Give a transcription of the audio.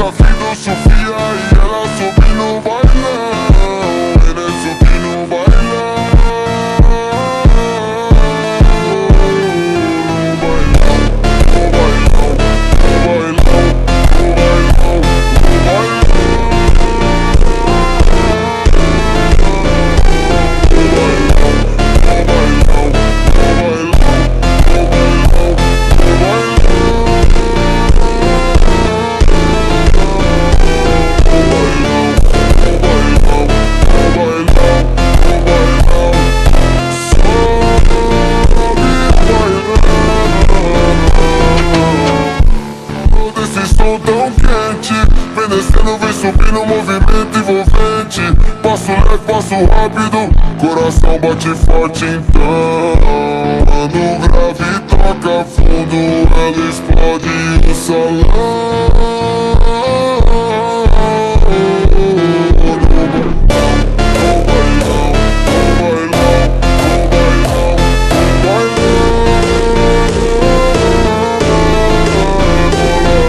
afim do Sofia e ela subir no bailão. Ele subir no bailão. Tão quente, vem descendo, vem subindo, movimento envolvente. Passo leve, passo rápido, coração bate forte então. Quando o grave toca fundo, ela explode o salão.